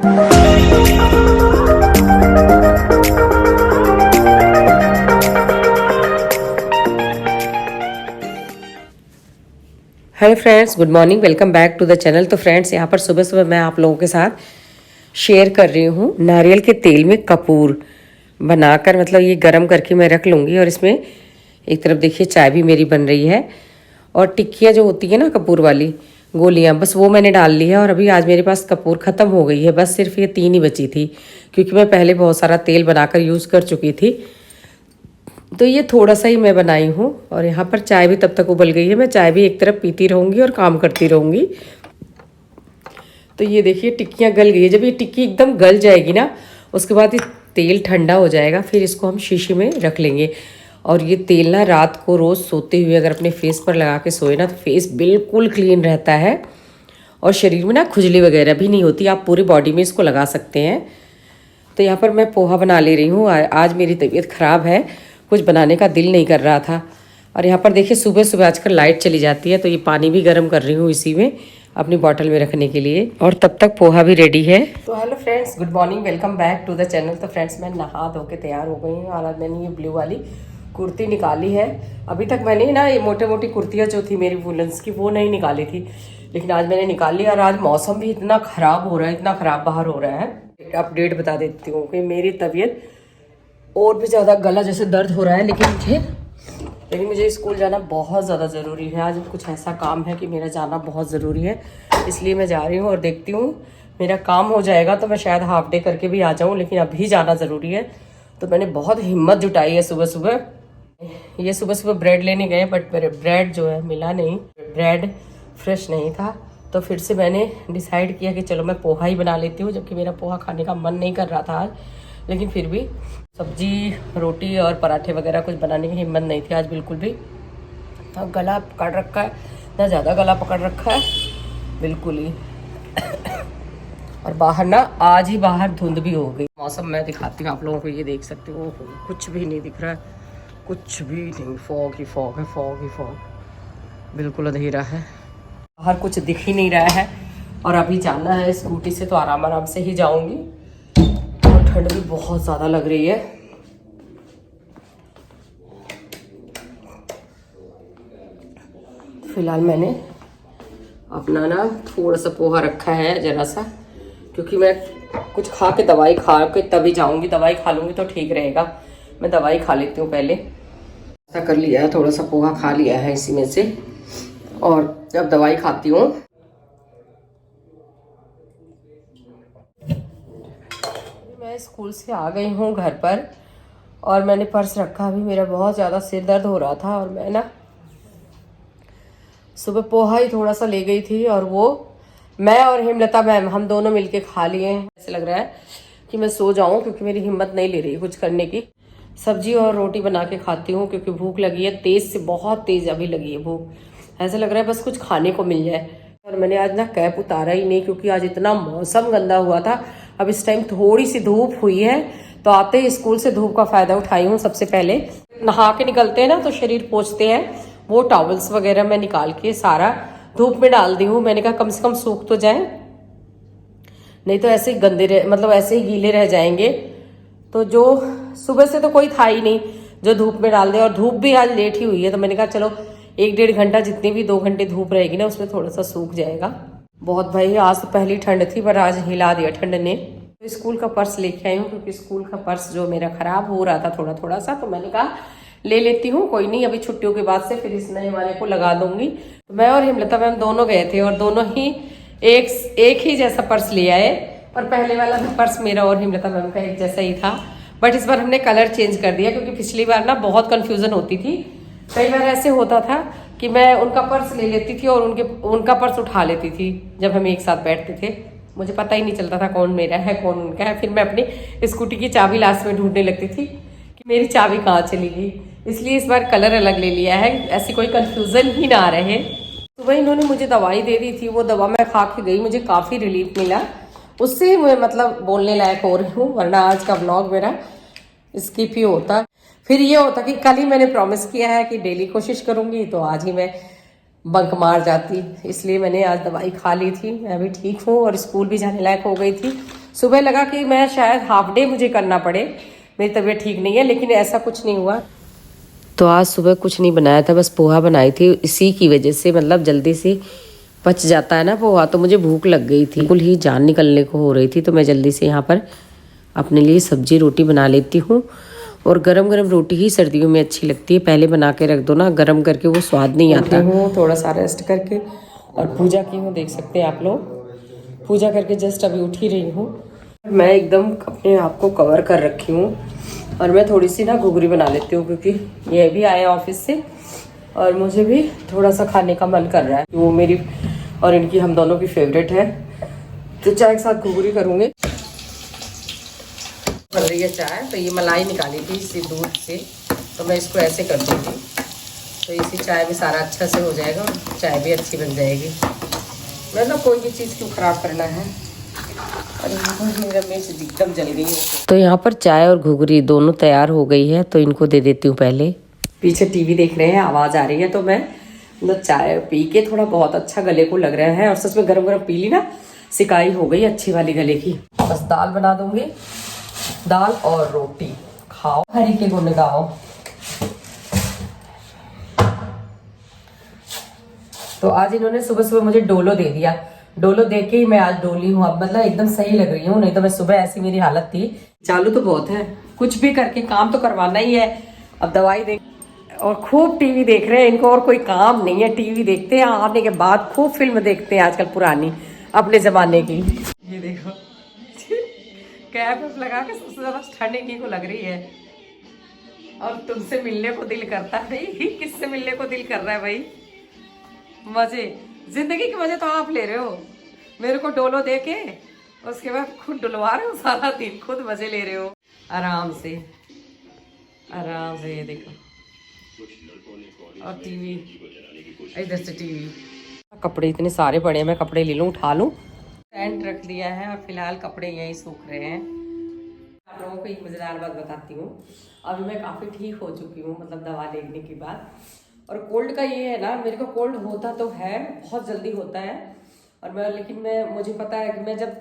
Hello friends, good morning, welcome back to the channel. तो friends, यहाँ पर सुबह सुबह मैं आप लोगों के साथ शेयर कर रही हूँ नारियल के तेल में कपूर बनाकर, मतलब ये गरम करके मैं रख लूँगी। और इसमें एक तरफ देखिए चाय भी मेरी बन रही है, और टिक्कियाँ जो होती है ना कपूर वाली गोलियाँ, बस वो मैंने डाल ली है। और अभी आज मेरे पास कपूर ख़त्म हो गई है, बस सिर्फ ये 3 ही बची थी, क्योंकि मैं पहले बहुत सारा तेल बनाकर यूज़ कर चुकी थी। तो ये थोड़ा सा ही मैं बनाई हूँ। और यहाँ पर चाय भी तब तक उबल गई है, मैं चाय भी एक तरफ पीती रहूँगी और काम करती रहूँगी। तो ये देखिए टिक्कियाँ गल गई है। जब ये टिक्की एकदम गल जाएगी ना, उसके बाद ये तेल ठंडा हो जाएगा, फिर इसको हम शीशी में रख लेंगे। और ये तेल ना रात को रोज़ सोते हुए अगर अपने फेस पर लगा के सोए ना, तो फेस बिल्कुल क्लीन रहता है और शरीर में ना खुजली वगैरह भी नहीं होती। आप पूरी बॉडी में इसको लगा सकते हैं। तो यहाँ पर मैं पोहा बना ले रही हूँ। आज मेरी तबीयत ख़राब है, कुछ बनाने का दिल नहीं कर रहा था। और यहाँ पर देखिए सुबह सुबह आजकल लाइट चली जाती है, तो ये पानी भी गर्म कर रही हूँ इसी में अपनी बॉटल में रखने के लिए। और तब तक पोहा भी रेडी है। तो hello friends, good morning, welcome back to the channel. तो फ्रेंड्स, मैं नहा धो के तैयार हो गई हूँ और आज मैंने ये ब्लू वाली कुर्ती निकाली है। अभी तक मैंने ना ये मोटे मोटी कुर्तियाँ जो थी मेरी वुलन्स की, वो नहीं निकाली थी, लेकिन आज मैंने निकाल ली। और आज मौसम भी इतना ख़राब हो रहा है, इतना ख़राब बाहर हो रहा है। अपडेट बता देती हूँ कि मेरी तबीयत और भी ज़्यादा, गला जैसे दर्द हो रहा है, लेकिन मुझे स्कूल जाना बहुत ज़्यादा ज़रूरी है। आज कुछ ऐसा काम है कि मेरा जाना बहुत ज़रूरी है, इसलिए मैं जा रही हूँ। और देखती हूँ मेरा काम हो जाएगा तो मैं शायद हाफ डे करके भी आ जाऊँ, लेकिन अभी जाना ज़रूरी है। तो मैंने बहुत हिम्मत जुटाई है सुबह सुबह। ये सुबह सुबह ब्रेड लेने गए, बट मेरे ब्रेड जो है मिला नहीं, ब्रेड फ्रेश नहीं था। तो फिर से मैंने डिसाइड किया कि चलो मैं पोहा ही बना लेती हूँ, जबकि मेरा पोहा खाने का मन नहीं कर रहा था आज। लेकिन फिर भी सब्जी, रोटी और पराठे वगैरह कुछ बनाने की हिम्मत नहीं थी आज बिल्कुल भी। तो गला पकड़ रखा है, ना ज़्यादा गला पकड़ रखा है बिल्कुल ही। और बाहर ना, आज ही बाहर धुंध भी हो गई। मौसम मैं दिखाती हूँ आप लोगों को, ये देख सकते हो, कुछ भी नहीं दिख रहा है, कुछ भी नहीं, फॉग ही फॉग है, फॉग ही फॉग, बिल्कुल अंधेरा है, बाहर कुछ दिख ही नहीं रहा है। और अभी जाना है स्कूटी से, तो आराम आराम से ही जाऊंगी। और ठंड भी बहुत ज़्यादा लग रही है। फिलहाल मैंने अपना ना थोड़ा सा पोहा रखा है, ज़रा सा, क्योंकि मैं कुछ खा के, दवाई खा के तभी जाऊंगी। दवाई खा लूँगी तो ठीक रहेगा। मैं दवाई खा लेती हूँ पहले। ऐसा कर लिया है, थोड़ा सा पोहा खा लिया है इसी में से, और अब दवाई खाती हूँ। मैं स्कूल से आ गई हूँ घर पर, और मैंने पर्स रखा। अभी मेरा बहुत ज़्यादा सिर दर्द हो रहा था, और मैं ना सुबह पोहा ही थोड़ा सा ले गई थी, और वो मैं और हेमलता मैम हम दोनों मिलके खा लिए हैं। ऐसे लग रहा है कि मैं सो जाऊं, क्योंकि मेरी हिम्मत नहीं ले रही कुछ करने की। सब्जी और रोटी बना के खाती हूँ, क्योंकि भूख लगी है, तेज से बहुत तेज अभी लगी है भूख। ऐसा लग रहा है बस कुछ खाने को मिल जाए। और मैंने आज ना कैप उतारा ही नहीं, क्योंकि आज इतना मौसम गंदा हुआ था। अब इस टाइम थोड़ी सी धूप हुई है, तो आते ही स्कूल से धूप का फायदा उठाई हूँ। सबसे पहले नहा के निकलते हैं ना, तो शरीर पोंछते हैं, वो टॉवल्स वगैरह मैं निकाल के सारा धूप में डाल दी हूँ। मैंने कहा कम से कम सूख तो जाए, नहीं तो ऐसे ही गंदे रह, मतलब ऐसे ही गीले रह जाएंगे। तो जो सुबह से तो कोई था ही नहीं जो धूप में डाल दे, और धूप भी आज लेट ही हुई है, तो मैंने कहा चलो 1-1.5 घंटा, जितनी भी 2 घंटे धूप रहेगी ना, उसमें थोड़ा सा सूख जाएगा। बहुत भाई, आज तो पहली ठंड थी, पर आज हिला दिया ठंड ने। तो स्कूल का पर्स लेके आई हूँ, क्योंकि स्कूल का पर्स जो मेरा खराब हो रहा था थोड़ा थोड़ा सा, तो मैंने कहा ले लेती हूँ, कोई नहीं, अभी छुट्टियों के बाद से फिर इस नए वाले को लगा दूंगी। तो मैं और हेमलता मैम दोनों गए थे, और दोनों ही एक ही जैसा पर्स ले आए। और पहले वाला भी पर्स मेरा और हेमलता मैम का एक जैसा ही था, बट इस बार हमने कलर चेंज कर दिया, क्योंकि पिछली बार ना बहुत कंफ्यूजन होती थी। कई बार ऐसे होता था कि मैं उनका पर्स ले लेती थी और उनका पर्स उठा लेती थी जब हम एक साथ बैठते थे। मुझे पता ही नहीं चलता था कौन मेरा है कौन उनका है। फिर मैं अपनी स्कूटी की चाबी लास्ट में ढूंढने लगती थी कि मेरी चाबी कहाँ चली गई। इसलिए इस बार कलर अलग ले लिया है, ऐसी कोई कंफ्यूजन ही ना रहे। सुबह इन्होंने मुझे दवाई दे दी थी, वो दवा मैं खा के गई, मुझे काफ़ी रिलीफ मिला। उससे मैं मतलब बोलने लायक हो रही हूँ, वरना आज का व्लॉग मेरा स्किप ही होता। फिर ये होता कि कल ही मैंने प्रॉमिस किया है कि डेली कोशिश करूँगी, तो आज ही मैं बंक मार जाती। इसलिए मैंने आज दवाई खा ली थी, मैं भी ठीक हूँ और स्कूल भी जाने लायक हो गई थी। सुबह लगा कि मैं शायद हाफ डे मुझे करना पड़े, मेरी तबीयत ठीक नहीं है, लेकिन ऐसा कुछ नहीं हुआ। तो आज सुबह कुछ नहीं बनाया था, बस पोहा बनाई थी। इसी की वजह से मतलब जल्दी से पच जाता है ना पोहा, तो मुझे भूख लग गई थी, बिल्कुल ही जान निकलने को हो रही थी। तो मैं जल्दी से यहाँ पर अपने लिए सब्जी रोटी बना लेती हूँ। और गरम गरम रोटी ही सर्दियों में अच्छी लगती है, पहले बना के रख दो ना गरम करके, वो स्वाद नहीं आता। हूँ थोड़ा सा रेस्ट करके और पूजा की हूँ, देख सकते हैं आप लोग। पूजा करके जस्ट अभी उठ ही रही हूँ। मैं एकदम अपने आप को कवर कर रखी हूँ और मैं थोड़ी सी ना घुघरी बना लेती हूँ, क्योंकि ये भी आए ऑफिस से और मुझे भी थोड़ा सा खाने का मन कर रहा है। वो मेरी और इनकी, हम दोनों की फेवरेट है। तो चाय के साथ घुघरी करूँगी। बन रही है चाय, तो ये मलाई निकाली थी इसी दूध से, तो मैं इसको ऐसे कर दूँगी, तो इसी चाय में सारा अच्छा से हो जाएगा और चाय भी अच्छी बन जाएगी। मतलब कोई भी चीज़ क्यों ख़राब करना है। और मेरा मिर्च एकदम जल गई है। तो यहाँ पर चाय और घुघरी दोनों तैयार हो गई है, तो इनको दे देती हूँ पहले। पीछे टीवी देख रहे हैं, आवाज़ आ रही है, तो मैं मतलब चाय पी के थोड़ा बहुत अच्छा गले को लग रहा है। और सच में गरम गरम पी ली ना, सिकाई हो गई अच्छी वाली गले की। बस दाल बना दूंगी, दाल और रोटी खाओ, हरी के गुण गाओ। तो आज इन्होंने सुबह सुबह मुझे डोलो दे दिया, डोलो दे के ही मैं आज डोली हूँ। अब मतलब एकदम सही लग रही हूँ, नहीं तो मैं सुबह ऐसी मेरी हालत थी। चालू तो बहुत है, कुछ भी करके काम तो करवाना ही है। अब दवाई दे और खूब टीवी देख रहे हैं, इनको और कोई काम नहीं है। टीवी देखते हैं, आने के बाद खूब फिल्म देखते हैं आजकल पुरानी अपने जमाने की। ये देखो कैप लगा के सबसे ज्यादा ठंड इन्हीं को लग रही है। और तुमसे मिलने को दिल करता है भाई, किससे मिलने को दिल कर रहा है भाई। मजे, जिंदगी के मजे तो आप ले रहे हो, मेरे को डोलो दे के उसके बाद खुद डुलवा रहे हो सारा दिन, खुद मजे ले रहे हो आराम से आराम से। ये देखो, और टीवी, इधर से टीवी। कपड़े इतने सारे पड़े हैं, मैं कपड़े ले लूँ, उठा लूँ। टेंट रख दिया है और फिलहाल कपड़े यहीं सूख रहे हैं। आप लोगों को एक मजेदार बात बताती हूँ, अभी मैं काफ़ी ठीक हो चुकी हूँ, मतलब दवा लेने के बाद। और कोल्ड का ये है ना, मेरे को कोल्ड होता तो है, बहुत जल्दी होता है। और लेकिन मुझे पता है कि मैं जब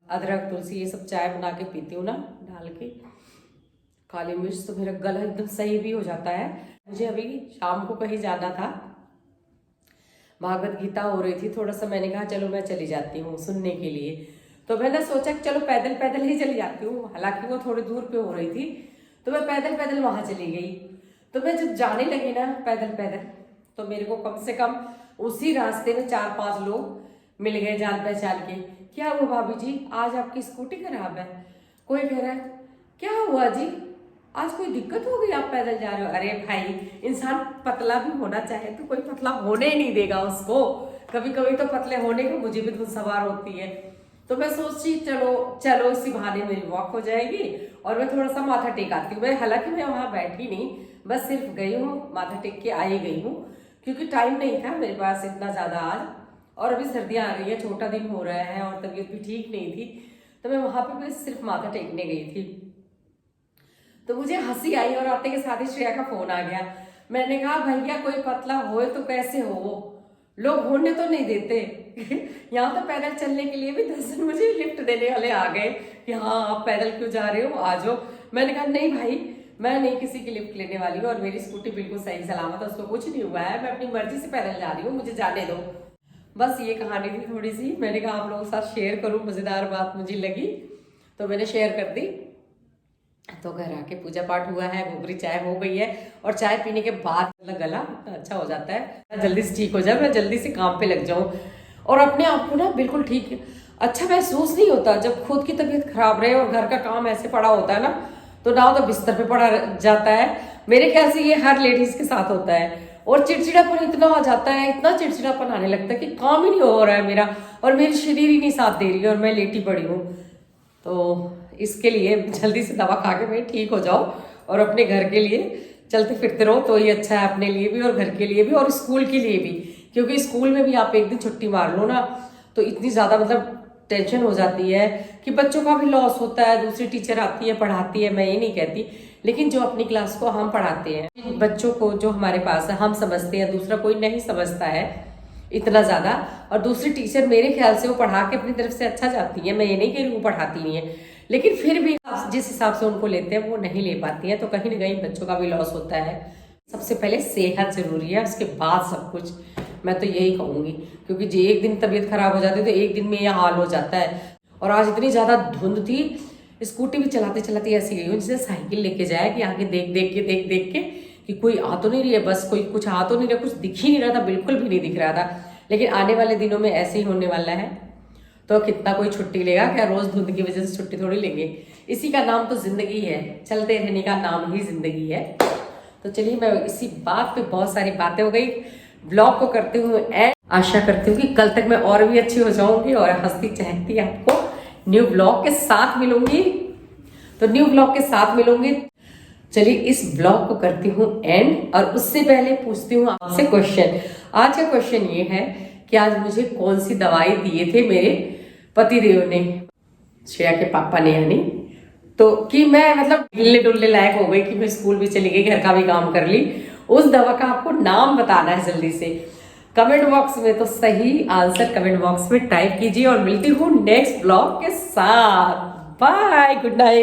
अदरक तुलसी ये सब चाय बना के पीती हूँ ना, डाल के काली मिर्च, तो मेरा गला एकदम सही भी हो जाता है। मुझे अभी शाम को कहीं जाना था, भागवत गीता हो रही थी, थोड़ा सा मैंने कहा चलो मैं चली जाती हूँ सुनने के लिए। तो मैंने सोचा कि चलो पैदल पैदल ही चली जाती हूँ, हालांकि वो थोड़ी दूर पे हो रही थी, तो मैं पैदल पैदल वहां चली गई। तो मैं जब जाने लगी ना पैदल पैदल, तो मेरे को कम से कम उसी रास्ते में 4-5 लोग मिल गए जान पहचान के। क्या हुआ भाभी जी, आज आपकी स्कूटी खराब है? कोई कह रहा है क्या हुआ जी, आज कोई दिक्कत हो गई, आप पैदल जा रहे हो? अरे भाई, इंसान पतला भी होना चाहे तो कोई पतला होने ही नहीं देगा उसको। कभी कभी तो पतले होने की मुझे भी धुन सवार होती है। तो मैं सोची चलो चलो इसी बहाने मेरी वॉक हो जाएगी और मैं थोड़ा सा माथा टेक आती हूँ। हालांकि मैं वहां बैठी नहीं, बस सिर्फ गई हूँ, माथा टेक के आई गई हूँ, क्योंकि टाइम नहीं था मेरे पास इतना ज्यादा आज। और अभी सर्दियां आ रही है, छोटा दिन हो रहा है और तबीयत भी ठीक नहीं थी, तो मैं वहां पे बस सिर्फ माथा टेकने गई थी। तो मुझे हंसी आई और आते के साथ ही श्रेया का फोन आ गया। मैंने कहा भैया कोई पतला होए तो कैसे हो, लोग होने तो नहीं देते। यहाँ तो पैदल चलने के लिए भी 10 मुझे लिफ्ट देने वाले आ गए कि हाँ आप पैदल क्यों जा रहे हो, आ जाओ। मैंने कहा नहीं भाई, मैं नहीं किसी की लिफ्ट लेने वाली हूँ, और मेरी स्कूटी बिल्कुल सही सलामत है, उसको कुछ नहीं हुआ है, मैं अपनी मर्जी से पैदल जा रही हूँ, मुझे जाने दो। बस ये कहानी थी थोड़ी सी, मैंने कहा आप लोगों के साथ शेयर करूँ, मजेदार बात मुझे लगी तो मैंने शेयर कर दी। तो घर आके पूजा पाठ हुआ है, घुघरी चाय हो गई है, और चाय पीने के बाद मतलब गला इतना अच्छा हो जाता है, जल्दी से ठीक हो जाए, मैं जल्दी से काम पे लग जाऊं और अपने आप को ना बिल्कुल ठीक अच्छा महसूस नहीं होता। जब खुद की तबीयत खराब रहे और घर का काम ऐसे पड़ा होता है ना, तो ना तो बिस्तर पे पड़ा जाता है। मेरे ख्याल से ये हर लेडीज के साथ होता है। और चिड़चिड़ापन इतना आ जाता है, इतना चिड़चिड़ापन आने लगता है कि काम ही नहीं हो रहा है मेरा, और मेरी शरीर ही नहीं साथ दे रही है और मैं लेटी पड़ी हूँ। तो इसके लिए जल्दी से दवा खा के मैं ठीक हो जाओ और अपने घर के लिए चलते फिरते रहो, तो ये अच्छा है अपने लिए भी और घर के लिए भी और स्कूल के लिए भी। क्योंकि स्कूल में भी आप एक दिन छुट्टी मार लो ना, तो इतनी ज़्यादा मतलब टेंशन हो जाती है कि बच्चों का भी लॉस होता है। दूसरी टीचर आती है पढ़ाती है, मैं ये नहीं कहती, लेकिन जो अपनी क्लास को हम पढ़ाते हैं, बच्चों को जो हमारे पास है हम समझते हैं, दूसरा कोई नहीं समझता है। इतना ज़्यादा। और दूसरी टीचर मेरे ख्याल से वो पढ़ा के अपनी तरफ से अच्छा जाती है, मैं ये नहीं कह रही वो पढ़ाती नहीं है, लेकिन फिर भी जिस हिसाब से उनको लेते हैं वो नहीं ले पाती हैं, तो कहीं ना कहीं बच्चों का भी लॉस होता है। सबसे पहले सेहत जरूरी है, उसके बाद सब कुछ, मैं तो यही कहूँगी। क्योंकि जो एक दिन तबीयत खराब हो जाती है तो एक दिन में यह हाल हो जाता है। और आज इतनी ज़्यादा धुंध थी, स्कूटी भी चलाते चलाते ऐसी गई हूँ जैसे साइकिल लेके जाए कि आगे देख के कि कोई आ तो नहीं रही है, बस कोई कुछ आ तो नहीं रहा, कुछ दिख ही नहीं रहा था, बिल्कुल भी नहीं दिख रहा था। लेकिन आने वाले दिनों में ऐसे ही होने वाला है, तो कितना कोई छुट्टी लेगा क्या? रोज धुंध की वजह से छुट्टी थोड़ी लेंगे। इसी का नाम तो जिंदगी है, चलते रहने का नाम ही जिंदगी है। तो चलिए, मैं इसी बात पे, बहुत सारी बातें हो गई, ब्लॉग को करते हुए एंड आशा करती हूँ कि कल तक मैं और भी अच्छी हो जाऊंगी और हंसती चहकती आपको न्यू ब्लॉग के साथ मिलूंगी। तो न्यू ब्लॉग के साथ मिलूंगी। चलिए, इस ब्लॉग को करती हूँ एंड, और उससे पहले पूछती हूँ आपसे क्वेश्चन। आज का क्वेश्चन ये है कि आज मुझे कौन सी दवाई दिए थे मेरे पतिदेव ने, श्रेया के पापा ने यानी, तो कि मैं मतलब हिलने डुलने लायक हो गई कि मैं स्कूल भी चली गई, घर का भी काम कर ली। उस दवा का आपको नाम बताना है जल्दी से कमेंट बॉक्स में। तो सही आंसर कमेंट बॉक्स में टाइप कीजिए और मिलती हूँ नेक्स्ट ब्लॉग के साथ। Bye, good night.